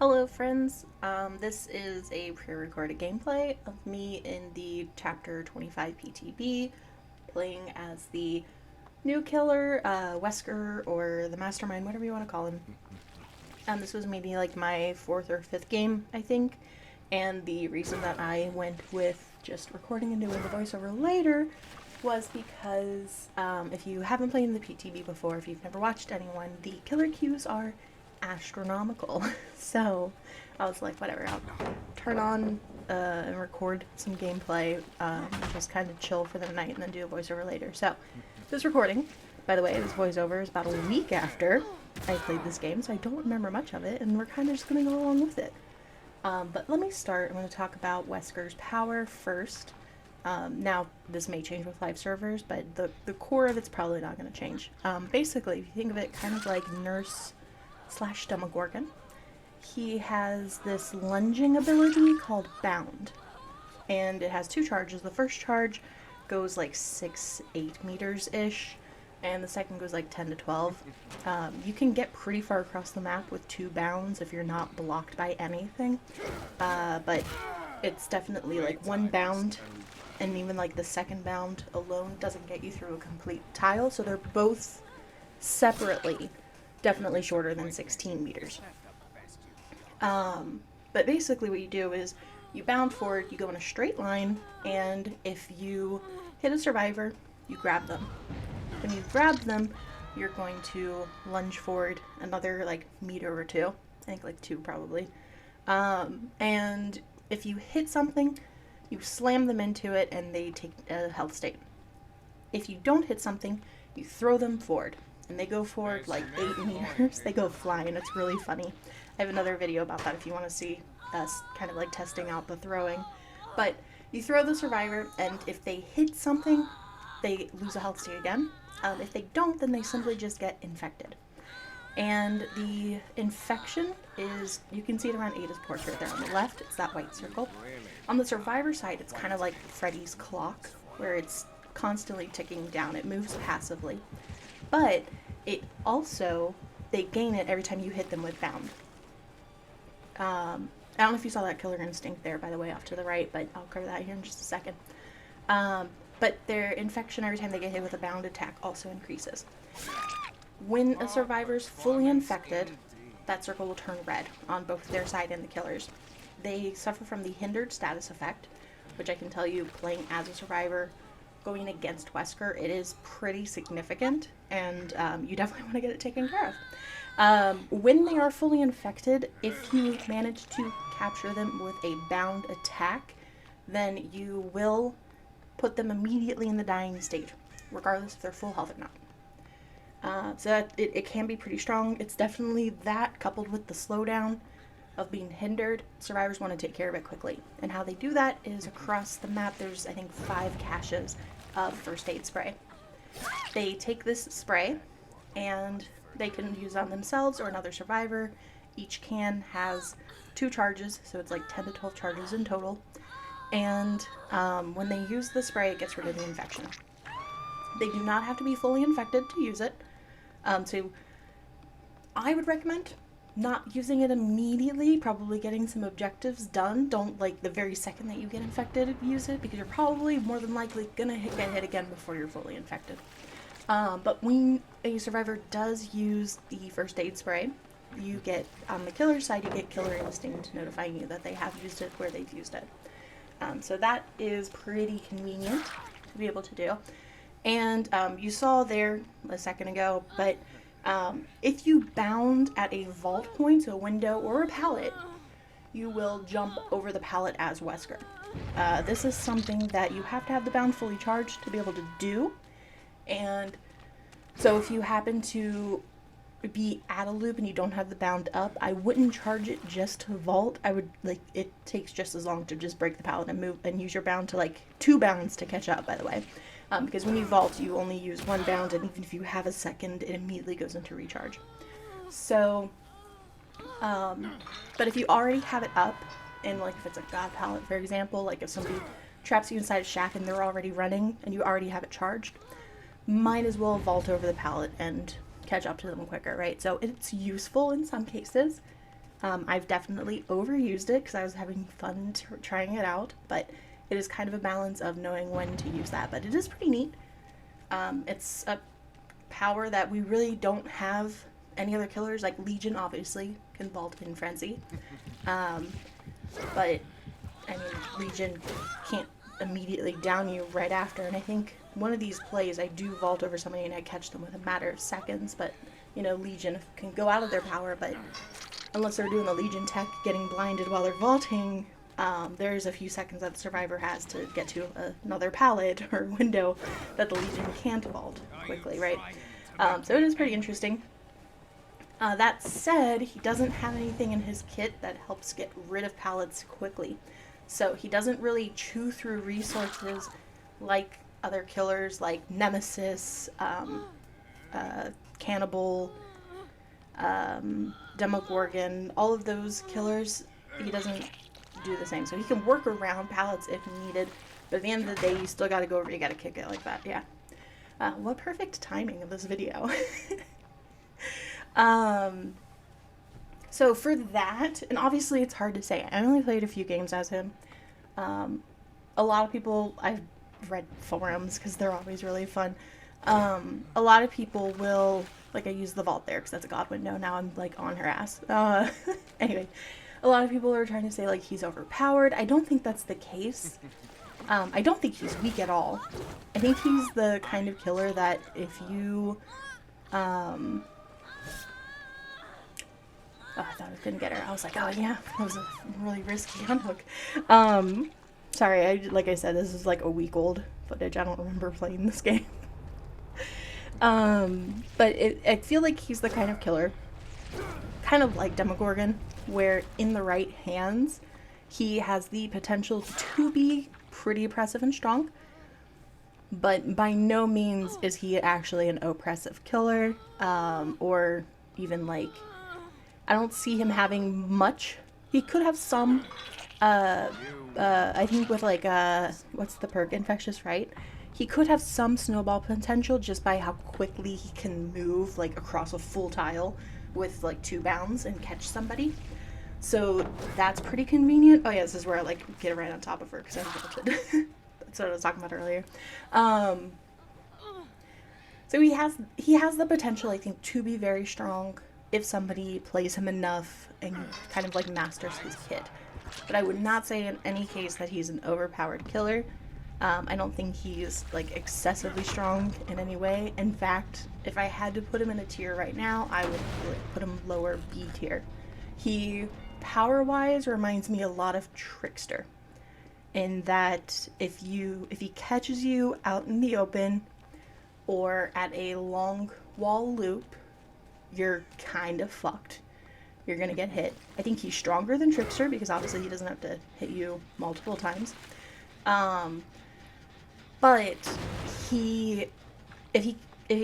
Hello friends, this is a pre-recorded gameplay of me in the Chapter 25 PTB, playing as the new killer, Wesker, or the mastermind, whatever you want to call him. This was maybe like my 4th or 5th game, I think, and the reason that I went with just recording and doing the voiceover later was because if you haven't played in the PTB before, if you've never watched anyone, the killer queues are astronomical. So I was like, whatever, I'll turn on and record some gameplay, just kind of chill for the night and then do a voiceover later. So this recording, by the way, this voiceover is about a week after I played this game, so I don't remember much of it, and we're kind of just going to go along with it. But let me start. I'm going to talk about Wesker's power first. Now, this may change with live servers, but the core of it's probably not going to change. Basically, if you think of it kind of like Nurse/Demogorgon, he has this lunging ability called Bound. And it has 2 charges. The first charge goes like 6-8 meters-ish, and the second goes like 10 to 12. You can get pretty far across the map with 2 bounds if you're not blocked by anything. But it's definitely like 1 bound, and even like the second bound alone doesn't get you through a complete tile, so they're both separately definitely shorter than 16 meters. But basically what you do is you bound forward, you go in a straight line, and if you hit a survivor, you grab them. When you grab them, you're going to lunge forward another like meter or 2. I think like 2 probably. And if you hit something, you slam them into it and they take a health state. If you don't hit something, you throw them forward. And they go forward like 8 meters. They go flying. It's really funny. I have another video about that if you want to see us kind of like testing out the throwing. But you throw the survivor, and if they hit something, they lose a health state again. If they don't, then they simply just get infected. And the infection is, you can see it around Ada's portrait there on the left. It's that white circle. On the survivor side, it's kind of like Freddy's clock, where it's constantly ticking down. It moves passively. But it also, they gain it every time you hit them with Bound. I don't know if you saw that killer instinct there, by the way, off to the right, but I'll cover that here in just a second. But their infection every time they get hit with a Bound attack also increases. When a survivor's fully infected, that circle will turn red on both their side and the killer's. They suffer from the hindered status effect, which I can tell you, playing as a survivor, going against Wesker, it is pretty significant, and you definitely want to get it taken care of. When they are fully infected, if you manage to capture them with a Bound attack, then you will put them immediately in the dying state, regardless if they're full health or not. So that it can be pretty strong. It's definitely that, coupled with the slowdown of being hindered. Survivors want to take care of it quickly. And how they do that is across the map, there's I think 5 caches of first aid spray. They take this spray and they can use it on themselves or another survivor. Each can has 2 charges, so it's like 10 to 12 charges in total. And when they use the spray, it gets rid of the infection. They do not have to be fully infected to use it. So I would recommend not using it immediately, probably getting some objectives done. Don't, like, the very second that you get infected, use it, because you're probably more than likely gonna get hit again before you're fully infected. But when a survivor does use the first aid spray, you get, on the killer's side, you get killer instinct notifying you that they have used it where they've used it. So that is pretty convenient to be able to do. And you saw there a second ago, but if you bound at a vault point, so a window or a pallet, you will jump over the pallet as Wesker. This is something that you have to have the Bound fully charged to be able to do. And so if you happen to be at a loop and you don't have the Bound up, I wouldn't charge it just to vault. I would, like, it takes just as long to just break the pallet and move and use your Bound to, like, 2 bounds to catch up, by the way. Because when you vault, you only use 1 bound, and even if you have a second, it immediately goes into recharge. So, but if you already have it up, and like if it's a god pallet, for example, like if somebody traps you inside a shack and they're already running, and you already have it charged, might as well vault over the pallet and catch up to them quicker, right? So it's useful in some cases. I've definitely overused it because I was having fun trying it out, but it is kind of a balance of knowing when to use that. But it is pretty neat. It's a power that we really don't have any other killers. Like Legion obviously can vault in Frenzy, but I mean Legion can't immediately down you right after. And I think one of these plays I do vault over somebody and I catch them with a matter of seconds. But you know, Legion can go out of their power, but unless they're doing the Legion tech, getting blinded while they're vaulting, there's a few seconds that the survivor has to get to another pallet or window that the Legion can't vault quickly, right? So it is pretty interesting. That said, he doesn't have anything in his kit that helps get rid of pallets quickly. So he doesn't really chew through resources like other killers like Nemesis, Cannibal, Demogorgon, all of those killers. He doesn't do the same. So he can work around pallets if needed, but at the end of the day, you still got to go over, you got to kick it like that. Yeah. What perfect timing of this video. So for that, and obviously it's hard to say, I only played a few games as him. A lot of people, I've read forums because they're always really fun. A lot of people will, like I use the vault there because that's a god window, now I'm like on her ass. Anyway, a lot of people are trying to say like he's overpowered. I don't think that's the case. I don't think he's weak at all. I think he's the kind of killer that if you, oh, I thought I was gonna get her. I was like, oh yeah, that was a really risky unhook. Sorry, like I said, this is like a week old footage. I don't remember playing this game. But I feel like he's the kind of killer, kind of like Demogorgon, where in the right hands, he has the potential to be pretty oppressive and strong, but by no means is he actually an oppressive killer, or even like, I don't see him having much. He could have some, I think with like, what's the perk? Infectious, right? He could have some snowball potential just by how quickly he can move like across a full tile with like 2 bounds and catch somebody. So that's pretty convenient. Oh yeah, this is where I like get right on top of her because I vaulted. That's what I was talking about earlier. So he has the potential, I think, to be very strong if somebody plays him enough and kind of like masters his kit. But I would not say in any case that he's an overpowered killer. I don't think he's like excessively strong in any way. In fact, if I had to put him in a tier right now, I would put him lower B tier. He, power-wise, reminds me a lot of Trickster, in that if he catches you out in the open or at a long wall loop, you're kind of fucked. You're gonna get hit. I think he's stronger than Trickster because obviously he doesn't have to hit you multiple times. But if he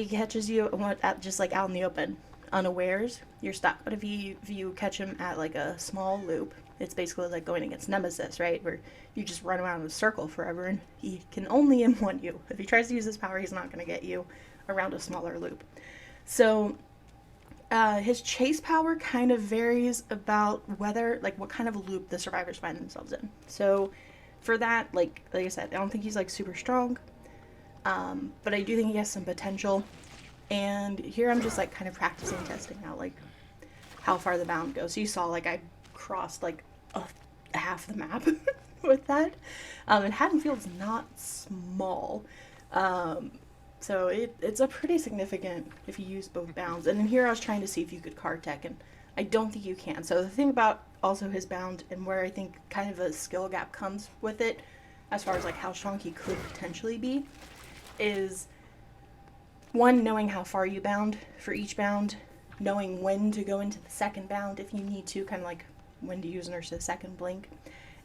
catches you at just like out in the open, unawares, you're stuck. But if you catch him at like a small loop, it's basically like going against Nemesis, right? Where you just run around in a circle forever and he can only M1 you. If he tries to use his power, he's not going to get you around a smaller loop. So his chase power kind of varies about whether, like, what kind of loop the survivors find themselves in. So for that, like I said, I don't think he's like super strong, but I do think he has some potential. And here I'm just like kind of practicing testing out like how far the bound goes. So you saw like I crossed like half the map with that, and Haddonfield's not small, so it's a pretty significant if you use both bounds. And in here I was trying to see if you could card tech, and I don't think you can. So the thing about also his bound and where I think kind of a skill gap comes with it, as far as like how strong he could potentially be, is one, knowing how far you bound for each bound, knowing when to go into the second bound if you need to, kind of like when to use Nurse's second blink.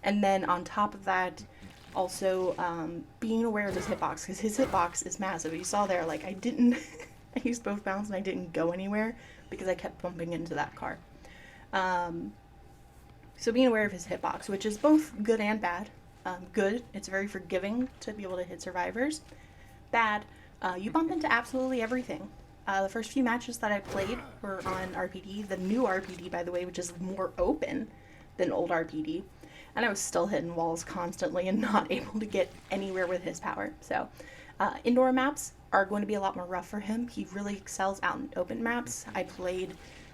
And then on top of that, also being aware of his hitbox, because his hitbox is massive. You saw there, like I used both bounds and I didn't go anywhere because I kept bumping into that car. So being aware of his hitbox, which is both good and bad. Good, it's very forgiving to be able to hit survivors. Bad, you bump into absolutely everything. The first few matches that I played were on RPD, the new RPD, by the way, which is more open than old RPD. And I was still hitting walls constantly and not able to get anywhere with his power. So indoor maps are going to be a lot more rough for him. He really excels out in open maps. I played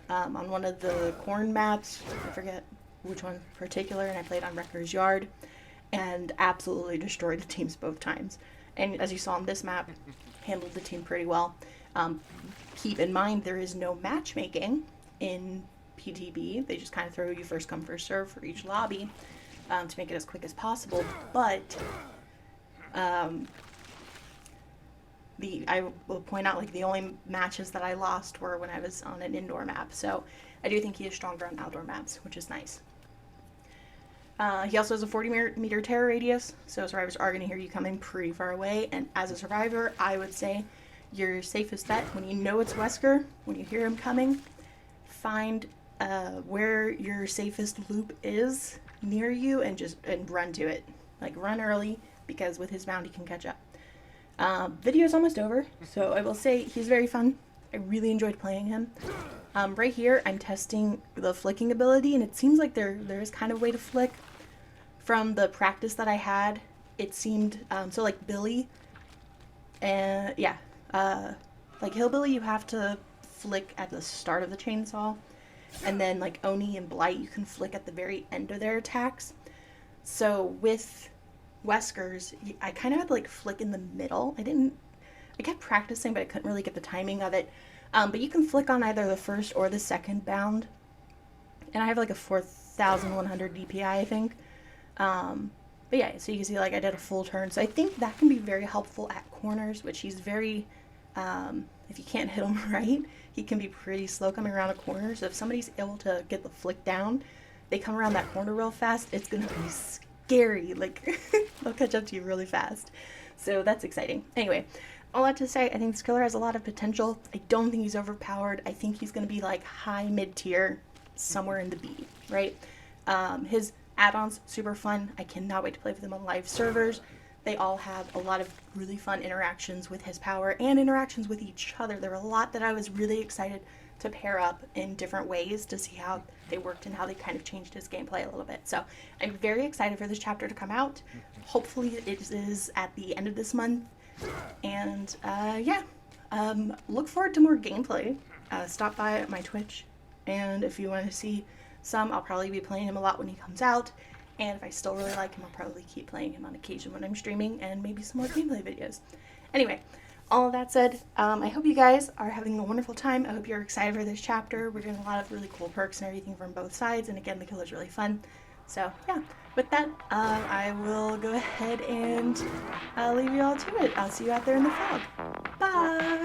on one of the corn maps, I forget which one in particular, and I played on Wrecker's Yard and absolutely destroyed the teams both times. And as you saw on this map, handled the team pretty well. Keep in mind there is no matchmaking in PTB. They just kind of throw you first come first serve for each lobby to make it as quick as possible. But I will point out, like, the only matches that I lost were when I was on an indoor map. So I do think he is stronger on outdoor maps, which is nice. He also has a 40-meter terror radius, so survivors are going to hear you coming pretty far away. And as a survivor, I would say your safest bet, when you know it's Wesker, when you hear him coming, find where your safest loop is near you and run to it. Like, run early, because with his bound he can catch up. Video is almost over, so I will say he's very fun. I really enjoyed playing him. Right here, I'm testing the flicking ability, and it seems like there is kind of a way to flick. From the practice that I had, it seemed, so like Billy, and yeah, like Hillbilly, you have to flick at the start of the chainsaw, and then like Oni and Blight, you can flick at the very end of their attacks. So with Wesker's, I kind of had to like flick in the middle. I kept practicing, but I couldn't really get the timing of it. But you can flick on either the first or the second bound, and I have like a 4,100 DPI, I think. But yeah, so you can see, like, I did a full turn. So I think that can be very helpful at corners, which he's very, if you can't hit him right, he can be pretty slow coming around a corner. So if somebody's able to get the flick down, they come around that corner real fast, it's going to be scary. Like, they'll catch up to you really fast. So that's exciting. Anyway, all that to say, I think this killer has a lot of potential. I don't think he's overpowered. I think he's going to be like high mid-tier, somewhere in the B, right? His add-ons, super fun. I cannot wait to play with them on live servers. They all have a lot of really fun interactions with his power and interactions with each other. There were a lot that I was really excited to pair up in different ways to see how they worked and how they kind of changed his gameplay a little bit. So I'm very excited for this chapter to come out. Hopefully it is at the end of this month. And yeah, look forward to more gameplay. Stop by my Twitch, and if you want to see some, I'll probably be playing him a lot when he comes out, and if I still really like him, I'll probably keep playing him on occasion when I'm streaming, and maybe some more gameplay videos. Anyway, all of that said, I hope you guys are having a wonderful time. I hope you're excited for this chapter. We're doing a lot of really cool perks and everything from both sides, and again, the killer's really fun. So yeah, with that, I will go ahead and leave you all to it. I'll see you out there in the fog. Bye!